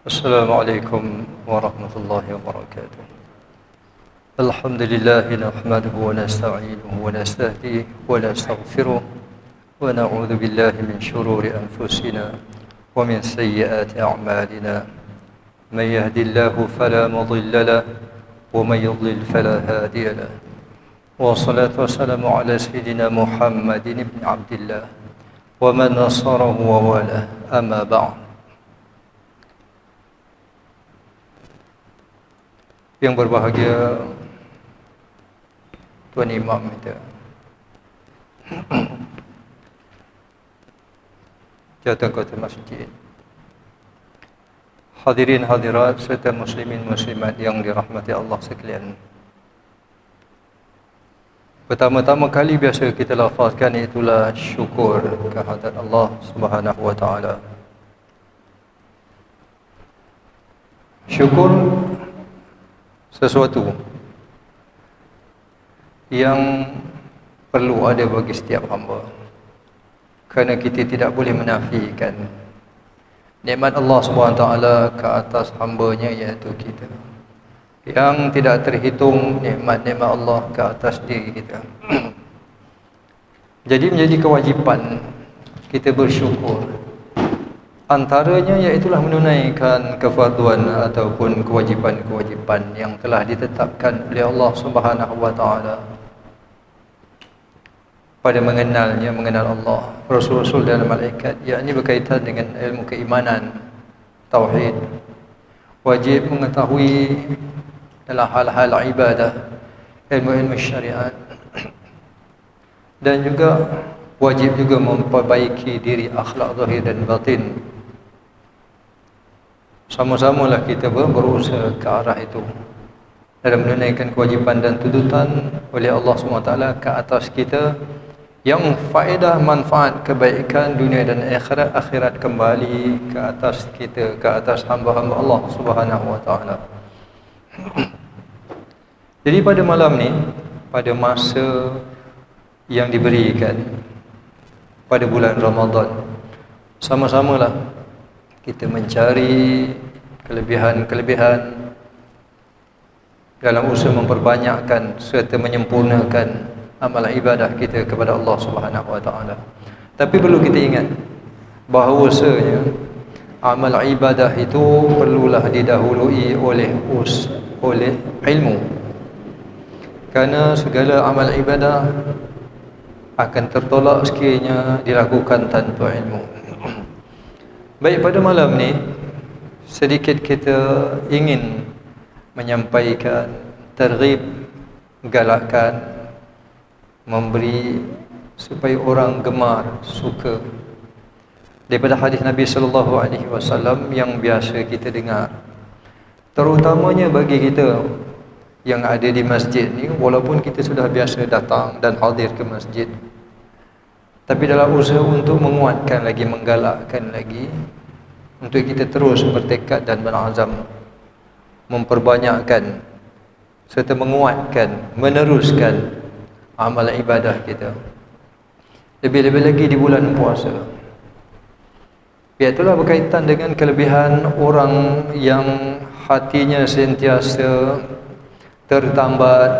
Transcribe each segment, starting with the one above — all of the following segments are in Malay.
السلام عليكم ورحمة الله وبركاته. الحمد لله نحمده ونستعينه ونستهديه ونستغفره ونعوذ بالله من شرور أنفسنا ومن سيئات أعمالنا. من يهد الله فلا مضل له ومن يضلل فلا هادي له، والصلاة والسلام على سيدنا محمد بن عبد الله ومن نصره ووالاه. أما بعد. Yang berbahagia Tuan Imam kita, Jawatan Kota Masjid, hadirin hadirat serta muslimin muslimat yang dirahmati Allah sekalian. Pertama-tama kali biasa kita lafazkan itulah syukur kehadirat Allah Subhanahu wa taala. Syukur sesuatu yang perlu ada bagi setiap hamba, kerana kita tidak boleh menafikan nikmat Allah SWT ke atas hambanya, iaitu kita, yang tidak terhitung nikmat-nikmat Allah ke atas diri kita. Jadi menjadi kewajipan kita bersyukur. Antaranya iaitulah menunaikan kefarduan ataupun kewajipan-kewajipan yang telah ditetapkan oleh Allah Subhanahu wa taala pada mengenalnya, mengenal Allah, Rasul-Rasul dan malaikat, yakni berkaitan dengan ilmu keimanan, tauhid. Wajib mengetahui dalam hal-hal ibadah, ilmu-ilmu syariat, dan juga wajib juga memperbaiki diri, akhlak zahir dan batin. Sama-samalah kita berusaha ke arah itu dalam menunaikan kewajipan dan tuntutan oleh Allah SWT ke atas kita, yang faedah, manfaat, kebaikan dunia dan akhirat kembali ke atas kita, ke atas hamba-hamba Allah Subhanahu wa taala. Jadi pada malam ni, pada masa yang diberikan pada bulan Ramadan, sama-samalah kita mencari kelebihan-kelebihan dalam usaha memperbanyakkan serta menyempurnakan amal ibadah kita kepada Allah Subhanahu wa taala. Tapi perlu kita ingat bahawasanya amal ibadah itu perlulah didahului oleh ilmu. Kerana segala amal ibadah akan tertolak sekiranya dilakukan tanpa ilmu. Baik, pada malam ni sedikit kita ingin menyampaikan targhib, galakan, memberi supaya orang gemar, suka daripada hadis Nabi sallallahu alaihi wasallam yang biasa kita dengar, terutamanya bagi kita yang ada di masjid ni. Walaupun kita sudah biasa datang dan hadir ke masjid, tapi dalam usaha untuk menguatkan lagi, menggalakkan lagi, untuk kita terus bertekad dan berazam memperbanyakkan serta menguatkan, meneruskan amal ibadah kita, lebih-lebih lagi di bulan puasa. Itulah berkaitan dengan kelebihan orang yang hatinya sentiasa tertambat,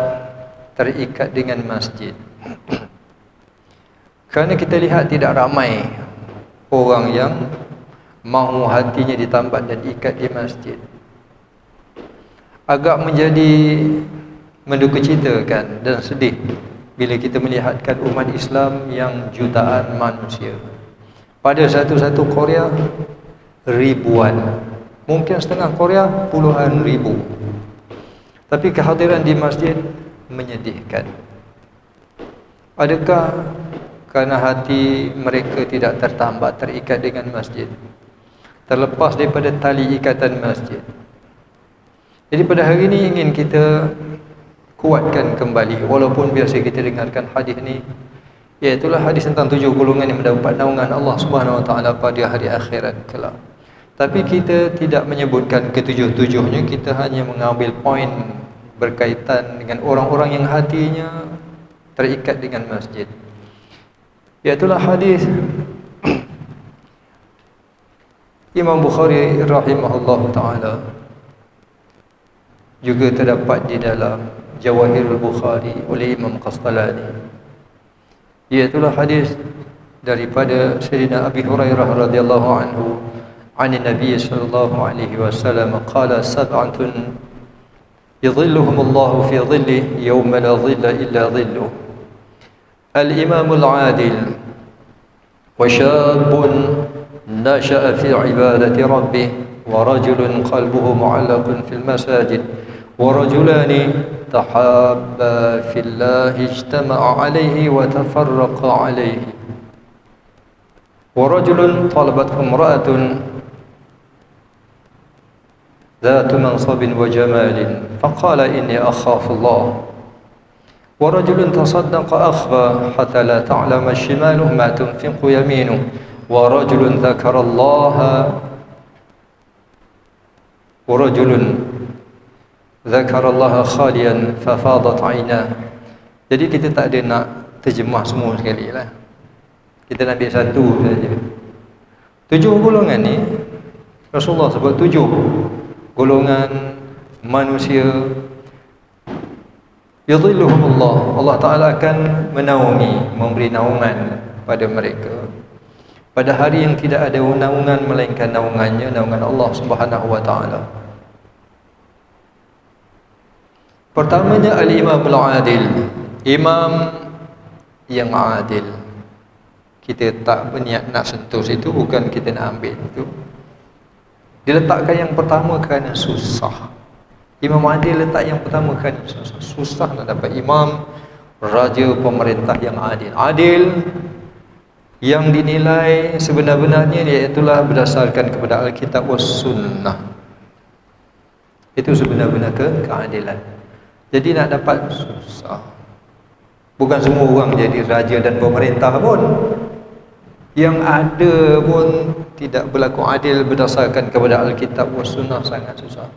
terikat dengan masjid. Kerana kita lihat tidak ramai orang yang mahu hatinya ditambat dan ikat di masjid. Agak menjadi mendukacitakan dan sedih bila kita melihatkan umat Islam yang jutaan manusia, pada satu-satu Korea ribuan, mungkin setengah Korea puluhan ribu, tapi kehadiran di masjid menyedihkan. Adakah kerana hati mereka tidak tertambat, terikat dengan masjid, terlepas daripada tali ikatan masjid? Jadi pada hari ini ingin kita kuatkan kembali, walaupun biasa kita dengarkan hadis ni, iaitulah hadis tentang 7 golongan yang mendapat naungan Allah Subhanahu wa taala pada hari akhirat kelak. Tapi kita tidak menyebutkan ketujuh-tujuhnya, kita hanya mengambil poin berkaitan dengan orang-orang yang hatinya terikat dengan masjid. Iaitulah hadis Imam Bukhari rahimahullah ta'ala juga terdapat di dalam Jawahirul Bukhari oleh Imam Qastalani, iaitulah hadis daripada Sayyidina Abi Hurairah radhiyallahu anhu an Nabi sallallahu alaihi wasallam qala sab'atun yadhilluhumullahu fi dhillihi yawma la dhilla illa dhilluh al-imamul 'adil wa syabun nasha'a fi 'ibadati rabbih wa rajulun qalbuhu mu'allaqun fil masajid wa rajulani tahabba fillahi ijtama'a 'alayhi wa tafarraqa 'alayhi wa rajulun talabathu imra'atun ذات منصب وجمال فقال إني أخاف الله ورجل تصدق أخفى حتى لا تعلم شماله ما تنفق يمينه ورجل ذكر الله خاليا ففاضت عيناه. Jadi kita tak ada nak terjemah semua sekali lah, kita nak ambil satu saja. 7 golongan ni Rasulullah sebut 7 golongan manusia, yadhilluhumullah, Allah Ta'ala akan menaungi, memberi naungan pada mereka pada hari yang tidak ada naungan melainkan naungannya, naungan Allah Subhanahu wa Ta'ala. Pertamanya al-imam al-adil, imam yang adil. Kita tak berniat nak sentuh situ, bukan kita nak ambil itu. Diletakkan yang pertama kerana susah. Imam adil letak yang pertama kerana susah. Susah nak dapat imam, raja, pemerintah yang adil. Adil yang dinilai sebenar-benarnya, iaitulah berdasarkan kepada Alkitab was sunnah. Itu sebenar-benar keadilan. Jadi nak dapat susah. Bukan semua orang jadi raja dan pemerintah pun. Yang ada pun tidak berlaku adil berdasarkan kepada Alkitab was sunnah, sangat susah.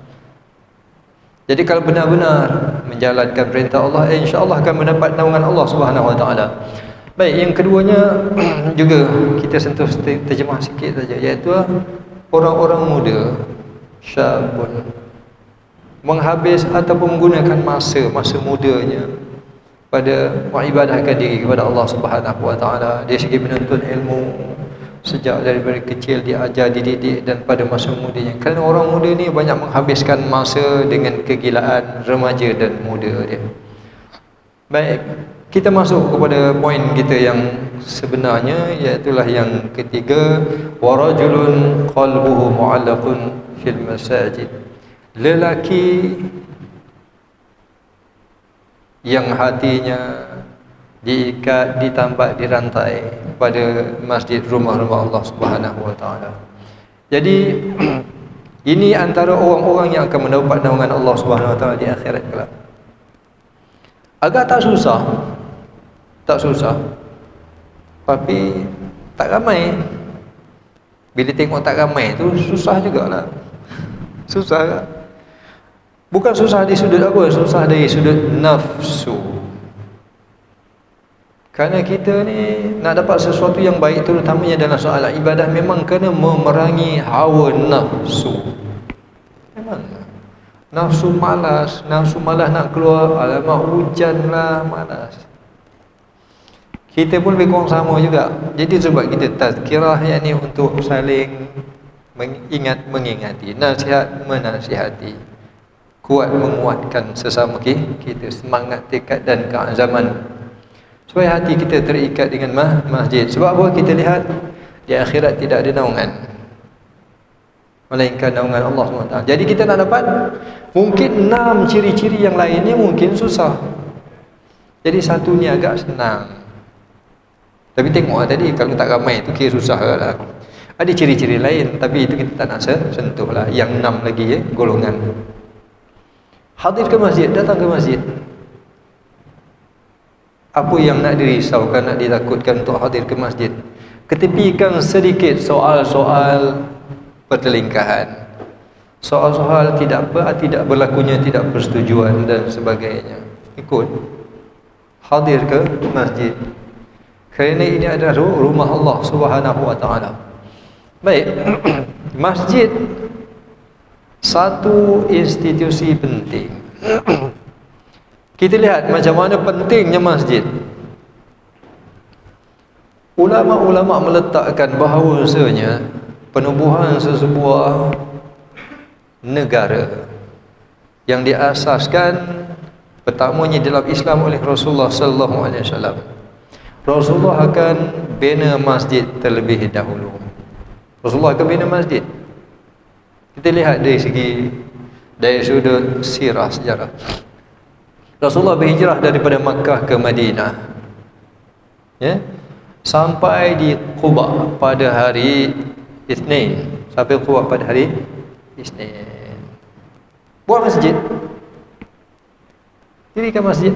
Jadi kalau benar-benar menjalankan perintah Allah, insya-Allah akan mendapat naungan Allah Subhanahu wa Ta'ala. Baik, yang keduanya juga kita sentuh terjemah sikit saja, iaitu orang-orang muda, syabun, menghabis ataupun menggunakan masa mudanya pada mengibadahkan diri kepada Allah Subhanahu wa Ta'ala. Dari segi menuntut ilmu, sejak daripada kecil diajar, dididik, dan pada masa mudanya. Kerana orang muda ni banyak menghabiskan masa dengan kegilaan remaja dan muda dia. Baik, kita masuk kepada poin kita yang sebenarnya, iaitulah yang ketiga, warajulun qalbuhu mu'allaqun fil masajid. Lelaki yang hatinya diikat, ditambak, dirantai pada masjid, rumah-rumah Allah Subhanahu wa Ta'ala. Jadi ini antara orang-orang yang akan mendapat naungan Allah Subhanahu wa Ta'ala di akhirat kelak. Agak tak susah, tapi tak ramai. Bila tengok tak ramai tu susah jugalah. Susah tak? Bukan susah dari sudut apa? Susah dari sudut nafsu. Kerana kita ni nak dapat sesuatu yang baik, terutamanya dalam soal ibadah, memang kena memerangi hawa nafsu. Memang nafsu malas nak keluar, alamak hujan lah, malas. Kita pun lebih kurang sama juga. Jadi sebab kita tazkirah, yakni untuk saling mengingati, nasihat menasihati, kuat menguatkan sesama kita, semangat, tekad dan keazaman, supaya hati kita terikat dengan masjid. Sebab apa? Kita lihat di akhirat tidak ada naungan melainkan naungan Allah SWT. Jadi kita nak dapat mungkin 6 ciri-ciri yang lainnya mungkin susah. Jadi satu ni agak senang. Tapi tengok tadi, kalau tak ramai tu kira susah lah. Ada ciri-ciri lain, tapi itu kita tak nak sentuh lah. Yang 6 lagi golongan. Hadir ke masjid, datang ke masjid. Apa yang nak dirisaukan, nak ditakutkan untuk hadir ke masjid? Ketepikan sedikit soal-soal pertelingkahan, soal-soal tidak berlakunya tidak persetujuan dan sebagainya. Ikut hadir ke masjid, kerana ini adalah rumah Allah Subhanahu wa Ta'ala. Baik, Masjid satu institusi penting. Kita lihat macam mana pentingnya masjid. Ulama-ulama meletakkan bahawasanya penubuhan sesebuah negara yang diasaskan pertamanya dalam Islam oleh Rasulullah sallallahu alaihi wasallam. Rasulullah akan bina masjid terlebih dahulu. Rasulullah akan bina masjid. Kita lihat dari sudut sirah sejarah. Rasulullah berhijrah daripada Makkah ke Madinah. Ya. Sampai di Quba pada hari Isnin. Sampai Quba pada hari Isnin. Buat masjid. Dirikan masjid.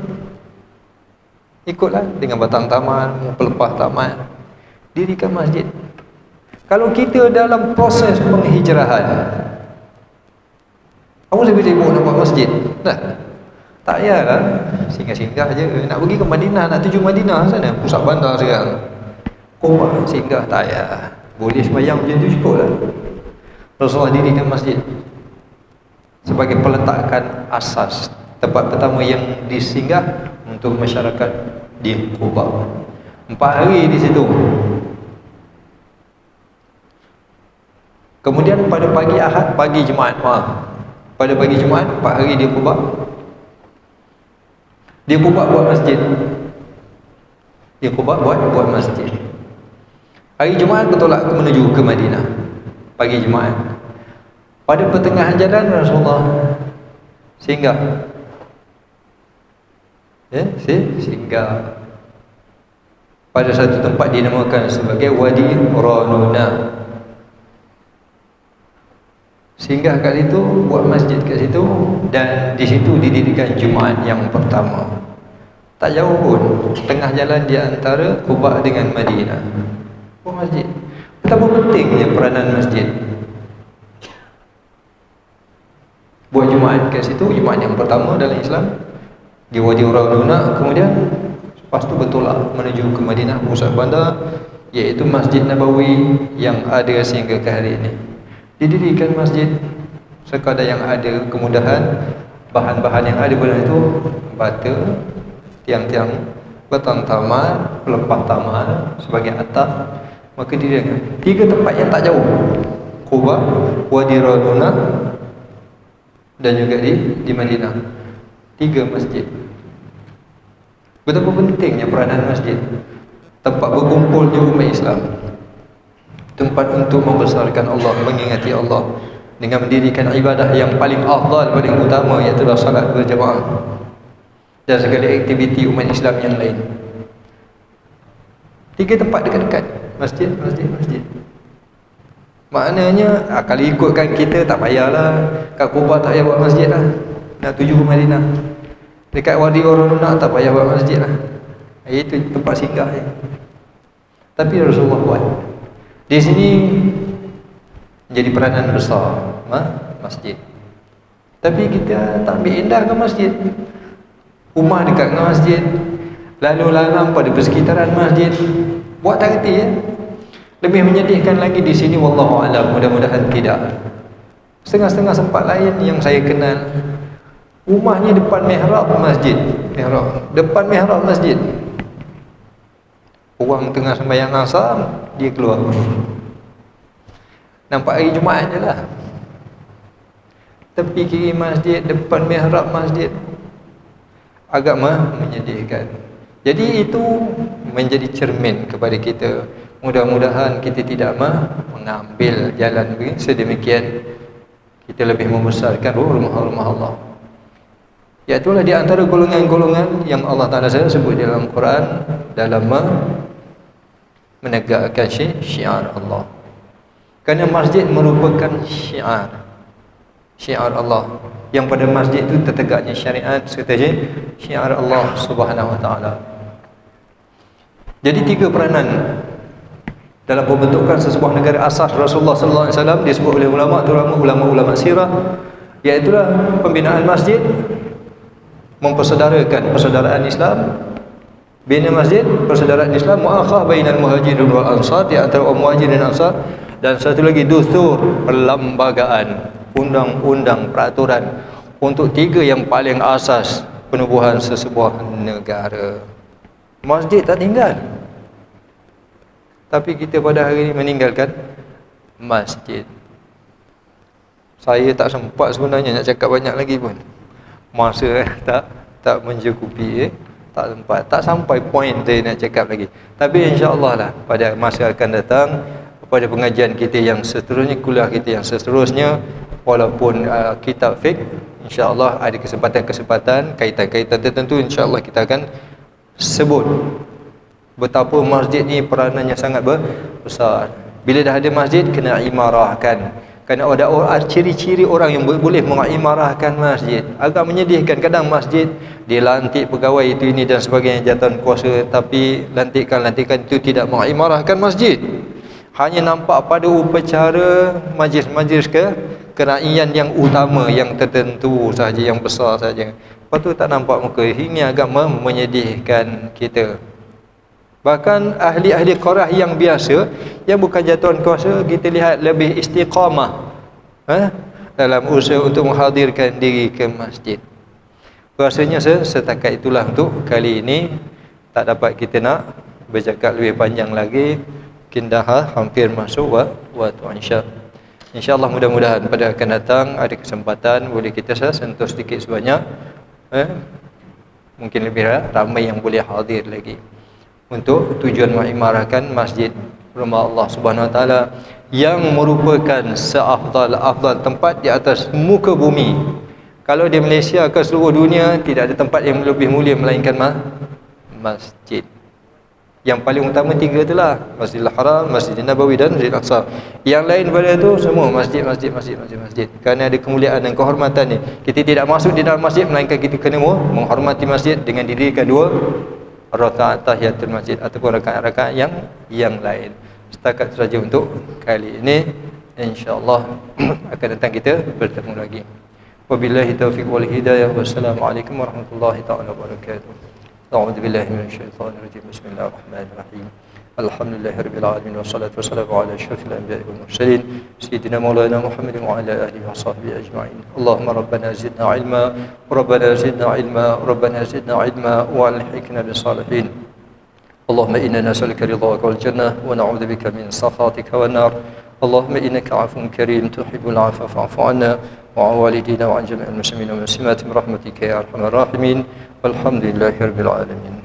Ikutlah dengan batang taman, pelepah taman. Dirikan masjid. Kalau kita dalam proses penghijrahan, kamu lebih sibuk nak buat masjid. Nah, tak payahlah singgah-singgah je. Nak pergi ke Madinah, nak tuju Madinah sana, pusat bandar sekarang. Quba singgah tak payah. Boleh sembahyang macam tu cukup lah. Rasulullah dirikan masjid sebagai peletakan asas, tempat pertama yang disinggah untuk masyarakat di Quba. 4 hari di situ. Kemudian pada pagi Ahad, pagi Jumaat, pada pagi Jumaat 4 hari di Quba. Di Quba buat masjid. Di Quba buat masjid. Hari Jumaat bertolak menuju ke Madinah. Pagi Jumaat. Pada pertengahan jalan Rasulullah singgah. Singgah pada satu tempat dinamakan sebagai Wadi Ranuna. Singgah kat situ, buat masjid kat situ, dan di situ didirikan Jumaat yang pertama. Tak jauh pun, tengah jalan di antara Quba dengan Madinah. Buat masjid. Betapa pentingnya peranan masjid. Buat Jumaat kat situ, Jumaat yang pertama dalam Islam di Wadi Ranuna. Kemudian lepas tu bertolak menuju ke Madinah, pusat bandar, iaitu Masjid Nabawi yang ada sehingga ke hari ini. Didirikan masjid sekadar yang ada kemudahan. Bahan-bahan yang ada pada itu bata, tiang-tiang, batang taman, pelepah taman sebagai atap. Maka didirikan 3 tempat yang tak jauh, Quba, Wadi Ranuna, dan juga di Madinah. 3 masjid. Betapa pentingnya peranan masjid. Tempat berkumpulnya umat Islam. Tempat untuk membesarkan Allah, mengingati Allah dengan mendirikan ibadah yang paling afdal, paling utama, iaitu salat berjamaah dan segala aktiviti umat Islam yang lain. 3 tempat dekat-dekat, masjid. Maknanya kalau ikutkan kita tak payahlah. Kat Quba tak payah buat masjid lah. Nak tuju ke Madinah. Dekat Wadi Ranuna tak payah buat masjid lah. Itu tempat singgah je. Tapi Rasulullah buat. Di sini menjadi peranan besar masjid. Tapi kita tak ambil indah ke masjid. Rumah dekat dengan masjid, lalu lalang pada persekitaran masjid. Buat tak kerti ya. Lebih menyedihkan lagi di sini, wallahu a'lam, mudah-mudahan tidak. Setengah-setengah tempat lain yang saya kenal, rumahnya depan mihrab masjid. Depan mihrab masjid. Orang tengah sembahyang asar, dia keluar. Nampak hari Jumaat je lah. Tepi kiri masjid, depan mihrab masjid. Agak menyedihkan. Jadi itu menjadi cermin kepada kita. Mudah-mudahan kita tidak mengambil jalan sedemikian. Kita lebih membesarkan rumah-rumah Allah. Iaitulah di antara golongan-golongan yang Allah Ta'ala sebut dalam Quran dalam menegakkan syiar Allah. Kerana masjid merupakan syiar Allah, yang pada masjid itu tertegaknya syariat serta syiar Allah Subhanahu Wa Ta'ala. Jadi 3 peranan dalam pembentukan sesebuah negara asas Rasulullah sallallahu alaihi wasallam disebut oleh ulama sirah, iaitu pembinaan masjid, mempersaudarakan persaudaraan Islam, bina masjid, persaudaraan Islam, muakhah bainal muhajirin wal ansar, di antara orang muhajirin dan ansar, Dan satu lagi dustur, perlembagaan, undang-undang, peraturan untuk 3 yang paling asas penubuhan sesebuah negara. Masjid tak tinggal. Tapi kita pada hari ini meninggalkan masjid. Saya tak sempat sebenarnya nak cakap banyak lagi pun. Masa tak mencukupi, tak sempat, tak sampai poin saya nak cakap lagi. Tapi insya-Allah lah pada masa akan datang, pada pengajian kita yang seterusnya, kuliah kita yang seterusnya, walaupun kitab fiqh, insya-Allah ada kesempatan-kesempatan, kaitan-kaitan tertentu, insya-Allah kita akan sebut betapa masjid ni peranannya sangat besar. Bila dah ada masjid, kena imarahkan. Kerana ada ciri-ciri orang yang boleh mengimarahkan masjid. Agak menyedihkan kadang masjid dia lantik pegawai itu ini dan sebagainya, jawatan kuasa, tapi lantikan-lantikan itu tidak mengimarahkan masjid. Hanya nampak pada upacara majlis-majlis keraian yang utama, yang tertentu saja, yang besar saja. Lepas tu tak nampak muka. Ini agak menyedihkan kita. Bahkan ahli-ahli qarah yang biasa, yang bukan jatuhan kuasa, kita lihat lebih istiqamah dalam usaha untuk menghadirkan diri ke masjid. Rasanya setakat itulah untuk kali ini. Tak dapat kita nak bercakap lebih panjang lagi. Mungkin dah hampir masuk waktu isya. InsyaAllah mudah-mudahan pada akan datang ada kesempatan boleh kita sentuh sedikit sebanyak, mungkin lebih ramai yang boleh hadir lagi untuk tujuan mengimarahkan masjid rumah Allah Subhanahu Wa Taala yang merupakan seafdal tempat di atas muka bumi. Kalau di Malaysia ke seluruh dunia tidak ada tempat yang lebih mulia melainkan masjid. Yang paling utama 3 itulah, Masjidil Haram, Masjidil Nabawi dan Masjidil Aqsa. Yang lain pada itu semua masjid. Kerana ada kemuliaan dan kehormatan ni. Kita tidak masuk di dalam masjid melainkan kita kena menghormati masjid dengan dirikan 2 rakaat tahiyatul masjid ataupun rakaat-rakaat yang lain. Setakat saja untuk kali ini. InsyaAllah akan datang kita bertemu lagi. Wabillahi taufiq wal hidayah. Wassalamualaikum warahmatullahi taala wabarakatuh. A'udzu billahi minasyaitonir rajim. Bismillahirrahmanirrahim. Alhamdulillahirabbil alamin wassalatu wassalamu ala asyrafil anbiya'i wal mursalin sayyidina maulana Muhammadin wa ala alihi washabbihi ajma'in. Allahumma rabbana zidna ilma, rabbana zidna ilma, rabbana zidna ilma wa alhiqna bis salihin. Allahumma inna nas'aluka ridhaka wal jannah wa na'udzu bika min sakhatika wan nar. Allahumma innaka 'afuwwun karim tuhibbul 'afwa fa'fu 'anna wa 'an walidina wa 'an jami'il muslimin wal muslimat bi rahmatika ya arhamar rahimin. Walhamdulillahirabbil alamin.